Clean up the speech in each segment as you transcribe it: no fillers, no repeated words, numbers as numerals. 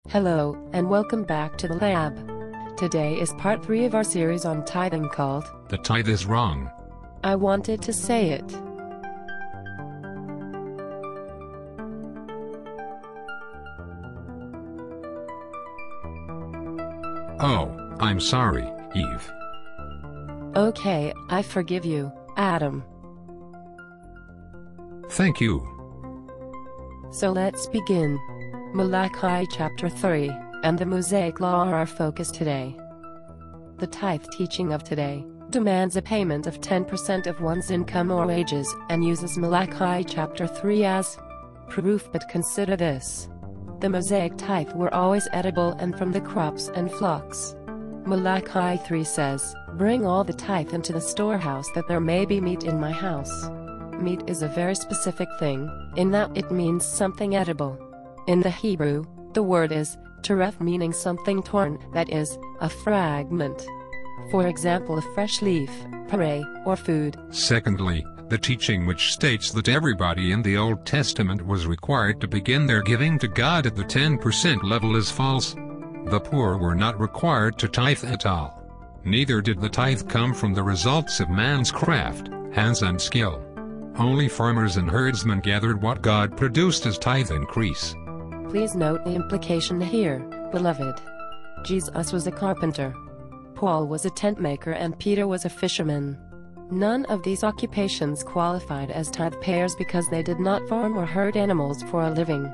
Hello, and welcome back to the lab. Today is part 3 of our series on tithing called, The tithe is wrong. I wanted to say it. Oh, I'm sorry, Eve. Okay, I forgive you, Adam. Thank you. So let's begin. Malachi chapter 3, and the Mosaic Law are our focus today. The tithe teaching of today demands a payment of 10% of one's income or wages, and uses Malachi chapter 3 as proof. But consider this. The Mosaic tithe were always edible and from the crops and flocks. Malachi 3 says, "Bring all the tithe into the storehouse that there may be meat in my house." Meat is a very specific thing, in that it means something edible. In the Hebrew, the word is teref, meaning something torn, that is, a fragment. For example, a fresh leaf, pare, or food. Secondly, the teaching which states that everybody in the Old Testament was required to begin their giving to God at the 10% level is false. The poor were not required to tithe at all. Neither did the tithe come from the results of man's craft, hands and skill. Only farmers and herdsmen gathered what God produced as tithe increase. Please note the implication here, beloved. Jesus was a carpenter. Paul was a tent maker, and Peter was a fisherman. None of these occupations qualified as tithe payers because they did not farm or herd animals for a living.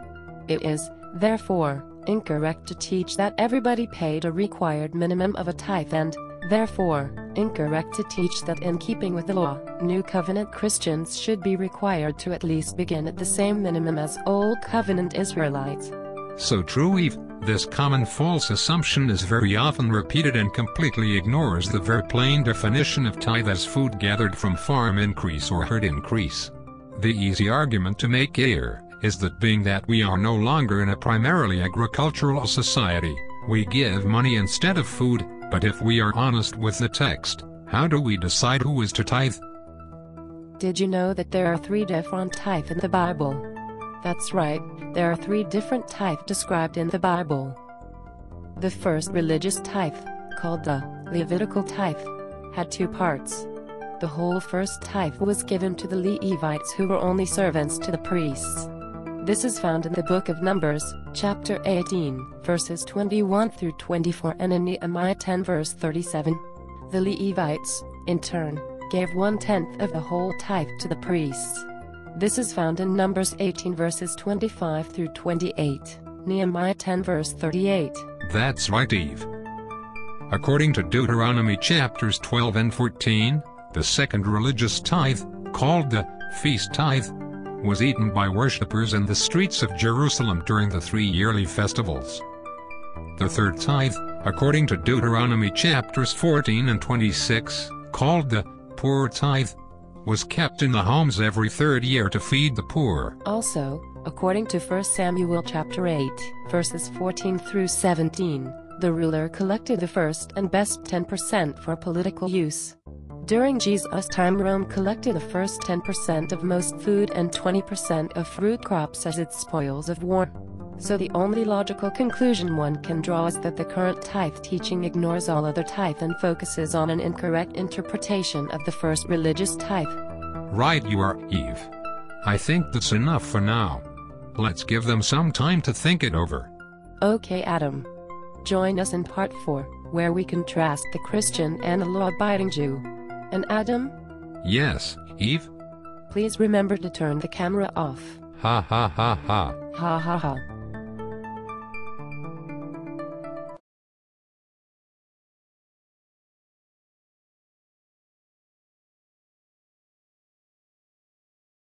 It is, therefore, incorrect to teach that everybody paid a required minimum of a tithe, and, therefore, incorrect to teach that in keeping with the law, New Covenant Christians should be required to at least begin at the same minimum as Old Covenant Israelites. So true, Eve. This common false assumption is very often repeated and completely ignores the very plain definition of tithe as food gathered from farm increase or herd increase. The easy argument to make here is that being that we are no longer in a primarily agricultural society, we give money instead of food. But if we are honest with the text, how do we decide who is to tithe? Did you know that there are 3 different tithe in the Bible? That's right, there are 3 different tithe described in the Bible. The first religious tithe, called the Levitical tithe, had 2 parts. The whole first tithe was given to the Levites, who were only servants to the priests. This is found in the book of Numbers, chapter 18, verses 21 through 24, and in Nehemiah 10 verse 37. The Levites, in turn, gave 1/10 of the whole tithe to the priests. This is found in Numbers 18 verses 25 through 28, Nehemiah 10 verse 38. That's right, Eve. According to Deuteronomy chapters 12 and 14, the second religious tithe, called the feast tithe, was eaten by worshippers in the streets of Jerusalem during the 3 yearly festivals. The third tithe, according to Deuteronomy chapters 14 and 26, called the poor tithe, was kept in the homes every 3rd year to feed the poor. Also, according to 1 Samuel chapter 8, verses 14 through 17, the ruler collected the first and best 10% for political use. During Jesus' time, Rome collected the first 10% of most food and 20% of fruit crops as its spoils of war. So the only logical conclusion one can draw is that the current tithe teaching ignores all other tithe and focuses on an incorrect interpretation of the first religious tithe. Right you are, Eve. I think that's enough for now. Let's give them some time to think it over. Okay, Adam. Join us in part 4, where we contrast the Christian and the law-abiding Jew. And Adam? Yes, Eve? Please remember to turn the camera off. Ha ha ha ha. Ha ha ha.